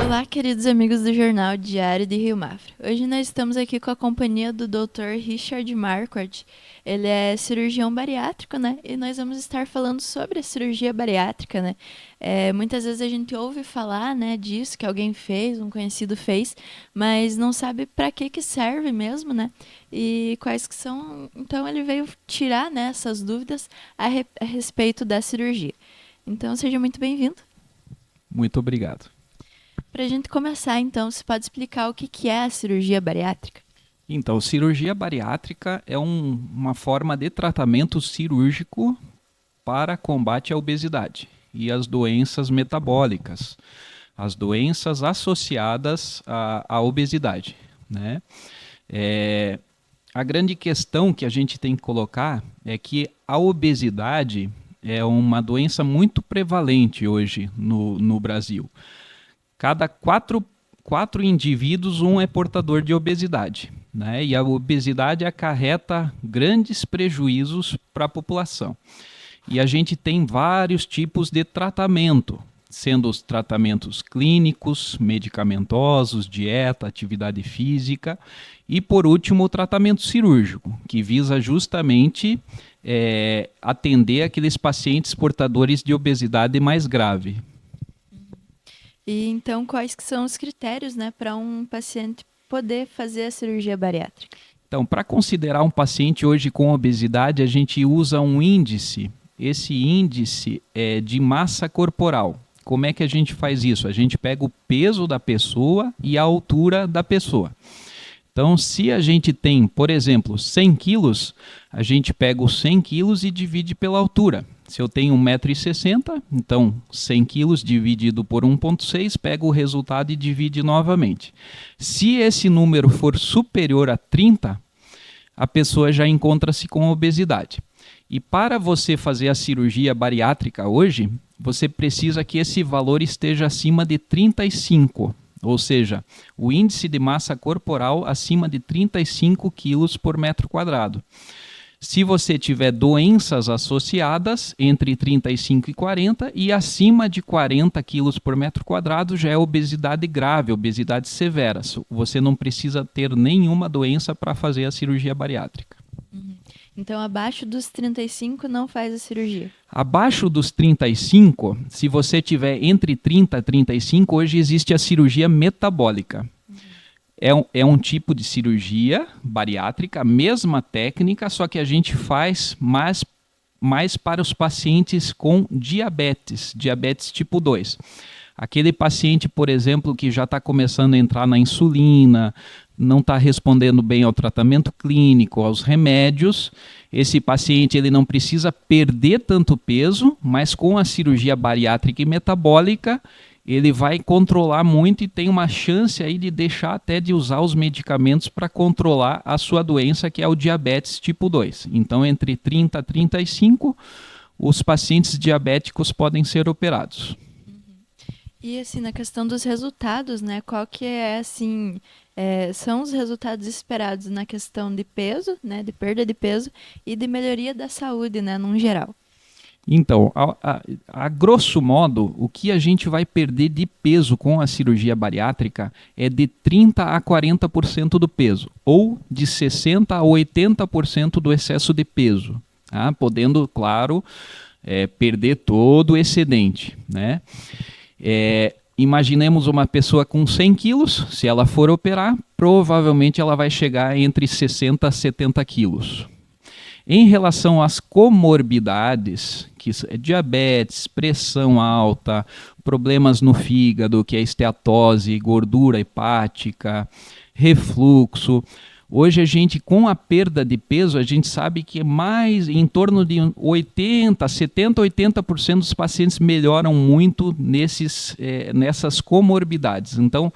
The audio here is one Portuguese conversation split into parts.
Olá, queridos amigos do Jornal Diário de Rio Mafra. Hoje nós estamos aqui com a companhia do Dr. Richard Marquardt. Ele é cirurgião bariátrico, né? E nós vamos estar falando sobre a cirurgia bariátrica, né? Muitas vezes a gente ouve falar, né, disso, que alguém fez, um conhecido fez, mas não sabe para que serve mesmo, né? E quais que são... Então ele veio tirar, né, essas dúvidas a respeito da cirurgia. Então seja muito bem-vindo. Muito obrigado. Para a gente começar, então, você pode explicar o que é a cirurgia bariátrica? Então, cirurgia bariátrica é uma forma de tratamento cirúrgico para combate à obesidade e às doenças metabólicas, as doenças associadas à obesidade, né? A grande questão que a gente tem que colocar é que a obesidade é uma doença muito prevalente hoje no Brasil. Cada quatro indivíduos, um é portador de obesidade, né? E a obesidade acarreta grandes prejuízos para a população. E a gente tem vários tipos de tratamento, sendo os tratamentos clínicos, medicamentosos, dieta, atividade física e, por último, o tratamento cirúrgico, que visa justamente atender aqueles pacientes portadores de obesidade mais grave. E então, quais que são os critérios, né, para um paciente poder fazer a cirurgia bariátrica? Então, para considerar um paciente hoje com obesidade, a gente usa um índice. Esse índice é de massa corporal. Como é que a gente faz isso? A gente pega o peso da pessoa e a altura da pessoa. Então, se a gente tem, por exemplo, 100 quilos, a gente pega os 100 quilos e divide pela altura. Se eu tenho 1,60 m, então 100 quilos dividido por 1,6, pega o resultado e divide novamente. Se esse número for superior a 30, a pessoa já encontra-se com obesidade. E para você fazer a cirurgia bariátrica hoje, você precisa que esse valor esteja acima de 35, ou seja, o índice de massa corporal acima de 35 quilos por metro quadrado. Se você tiver doenças associadas entre 35 e 40 e acima de 40 quilos por metro quadrado já é obesidade grave, obesidade severa. Você não precisa ter nenhuma doença para fazer a cirurgia bariátrica. Então, abaixo dos 35 não faz a cirurgia? Abaixo dos 35, se você tiver entre 30 e 35, hoje existe a cirurgia metabólica. É um tipo de cirurgia bariátrica, mesma técnica, só que a gente faz mais para os pacientes com diabetes tipo 2. Aquele paciente, por exemplo, que já está começando a entrar na insulina, não está respondendo bem ao tratamento clínico, aos remédios, esse paciente ele não precisa perder tanto peso, mas com a cirurgia bariátrica e metabólica, ele vai controlar muito e tem uma chance aí de deixar até de usar os medicamentos para controlar a sua doença, que é o diabetes tipo 2. Então, entre 30 e 35, os pacientes diabéticos podem ser operados. E assim, na questão dos resultados, né? Qual que é, assim, são os resultados esperados na questão de peso, né? De perda de peso e de melhoria da saúde, né? Num geral. Então, a grosso modo, o que a gente vai perder de peso com a cirurgia bariátrica é de 30% a 40% do peso, ou de 60% a 80% do excesso de peso, tá? Podendo, claro, perder todo o excedente, né? Imaginemos uma pessoa com 100 quilos, se ela for operar, provavelmente ela vai chegar entre 60 a 70 quilos. Em relação às comorbidades, que é diabetes, pressão alta, problemas no fígado, que é esteatose, gordura hepática, refluxo, hoje a gente, com a perda de peso, a gente sabe que mais em torno de 70, 80% dos pacientes melhoram muito nessas comorbidades. Então,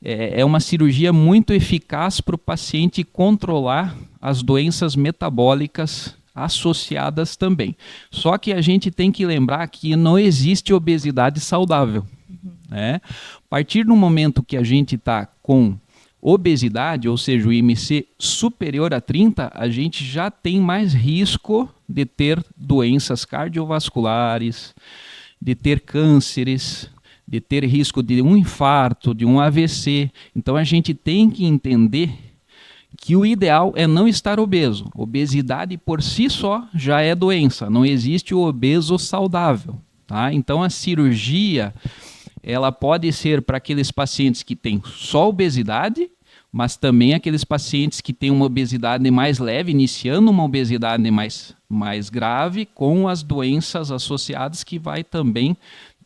é uma cirurgia muito eficaz para o paciente controlar as doenças metabólicas associadas também. Só que a gente tem que lembrar que não existe obesidade saudável. né? A partir do momento que a gente está com obesidade, ou seja, o IMC superior a 30, a gente já tem mais risco de ter doenças cardiovasculares, de ter cânceres, de ter risco de um infarto, de um AVC. Então a gente tem que entender que o ideal é não estar obeso. Obesidade por si só já é doença, não existe o obeso saudável, tá? Então a cirurgia ela pode ser para aqueles pacientes que têm só obesidade, mas também aqueles pacientes que têm uma obesidade mais leve, iniciando uma obesidade mais grave, com as doenças associadas, que vai também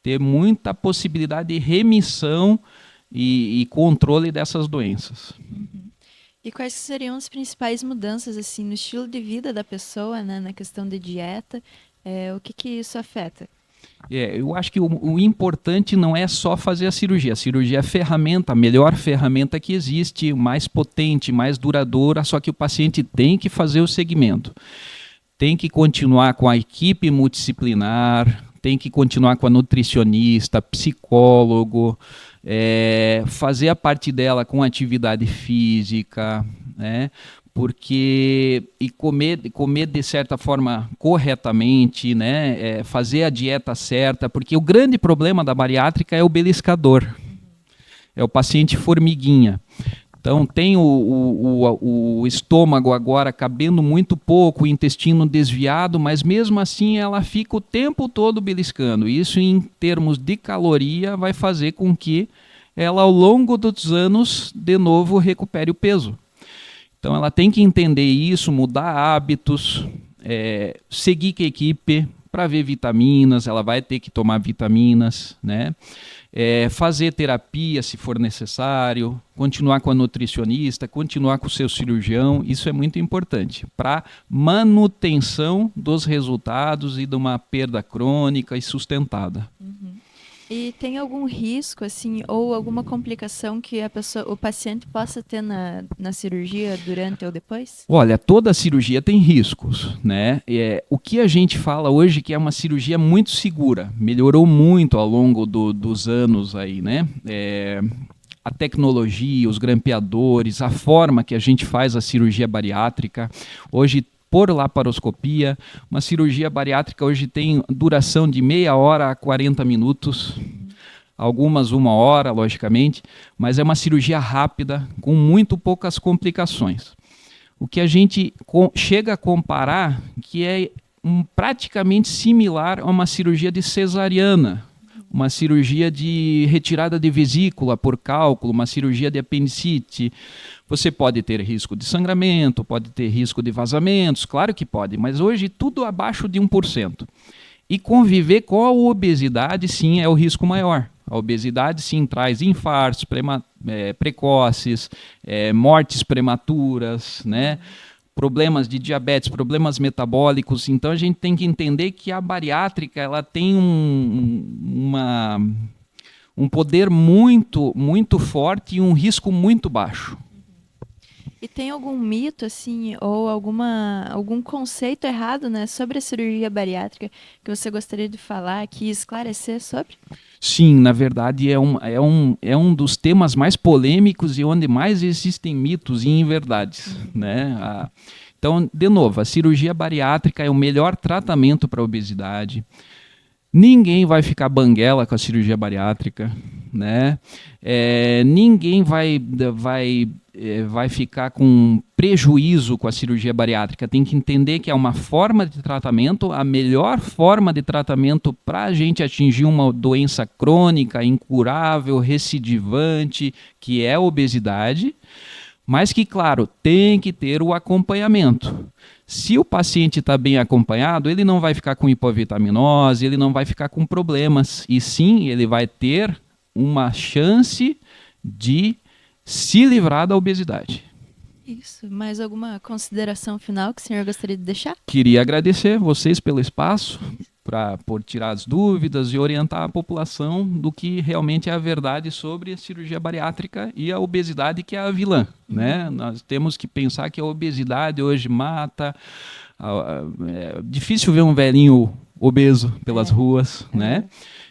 ter muita possibilidade de remissão e controle dessas doenças. E quais seriam as principais mudanças assim no estilo de vida da pessoa, né, na questão de dieta? O que isso afeta? Eu acho que o importante não é só fazer a cirurgia. A cirurgia é a ferramenta, a melhor ferramenta que existe, mais potente, mais duradoura, só que o paciente tem que fazer o segmento. Tem que continuar com a equipe multidisciplinar, tem que continuar com a nutricionista, psicólogo, fazer a parte dela com atividade física, né? Comer de certa forma corretamente, né? Fazer a dieta certa, porque o grande problema da bariátrica é o beliscador, é o paciente formiguinha. Então tem o estômago agora cabendo muito pouco, o intestino desviado, mas mesmo assim ela fica o tempo todo beliscando. Isso em termos de caloria vai fazer com que ela ao longo dos anos de novo recupere o peso. Então ela tem que entender isso, mudar hábitos, seguir com a equipe para ver vitaminas, ela vai ter que tomar vitaminas, né? Fazer terapia se for necessário, continuar com a nutricionista, continuar com o seu cirurgião, isso é muito importante para manutenção dos resultados e de uma perda crônica e sustentada. E tem algum risco, assim, ou alguma complicação que o paciente possa ter na cirurgia durante ou depois? Olha, toda cirurgia tem riscos, né? O que a gente fala hoje que é uma cirurgia muito segura, melhorou muito ao longo dos anos aí, né? A tecnologia, os grampeadores, a forma que a gente faz a cirurgia bariátrica. Hoje, por laparoscopia, uma cirurgia bariátrica hoje tem duração de meia hora a 40 minutos, algumas 1 hora, logicamente, mas é uma cirurgia rápida, com muito poucas complicações. O que a gente chega a comparar que é praticamente similar a uma cirurgia de cesariana, uma cirurgia de retirada de vesícula por cálculo, uma cirurgia de apendicite. Você pode ter risco de sangramento, pode ter risco de vazamentos, claro que pode, mas hoje tudo abaixo de 1%. E conviver com a obesidade, sim, é o risco maior. A obesidade, sim, traz infartos precoces, mortes prematuras, né? Problemas de diabetes, problemas metabólicos. Então a gente tem que entender que a bariátrica ela tem um poder muito, muito forte e um risco muito baixo. E tem algum mito, assim, ou algum conceito errado, né, sobre a cirurgia bariátrica que você gostaria de falar aqui, esclarecer sobre? Sim, na verdade é um dos temas mais polêmicos e onde mais existem mitos e inverdades, né? Então, de novo, a cirurgia bariátrica é o melhor tratamento para a obesidade. Ninguém vai ficar banguela com a cirurgia bariátrica, né? Ninguém vai ficar com prejuízo com a cirurgia bariátrica. Tem que entender que é uma forma de tratamento, a melhor forma de tratamento para a gente atingir uma doença crônica, incurável, recidivante, que é a obesidade, mas que, claro, tem que ter o acompanhamento. Se o paciente está bem acompanhado, ele não vai ficar com hipovitaminose, ele não vai ficar com problemas, e sim, ele vai ter uma chance de se livrar da obesidade. Isso. Mais alguma consideração final que o senhor gostaria de deixar? Queria agradecer vocês pelo espaço, por tirar as dúvidas e orientar a população do que realmente é a verdade sobre a cirurgia bariátrica e a obesidade, que é a vilã, né? Nós temos que pensar que a obesidade hoje mata. É difícil ver um velhinho obeso pelas ruas, né?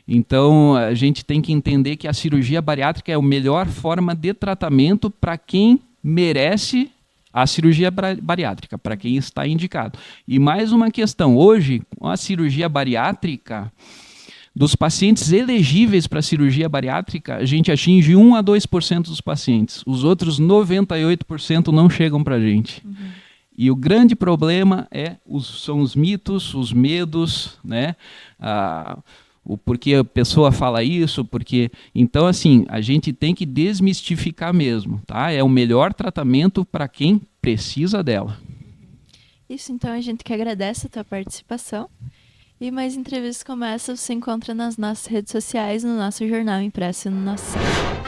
Então, a gente tem que entender que a cirurgia bariátrica é a melhor forma de tratamento para quem merece a cirurgia bariátrica, para quem está indicado. E mais uma questão, hoje, a cirurgia bariátrica, dos pacientes elegíveis para cirurgia bariátrica, a gente atinge 1 a 2% dos pacientes. Os outros 98% não chegam para a gente. E o grande problema são os mitos, os medos, né? O porquê a pessoa fala isso, porque... Então, assim, a gente tem que desmistificar mesmo, tá? É o melhor tratamento para quem precisa dela. Isso, então a gente que agradece a tua participação. E mais entrevistas como essa você encontra nas nossas redes sociais, no nosso jornal impresso e no nosso site.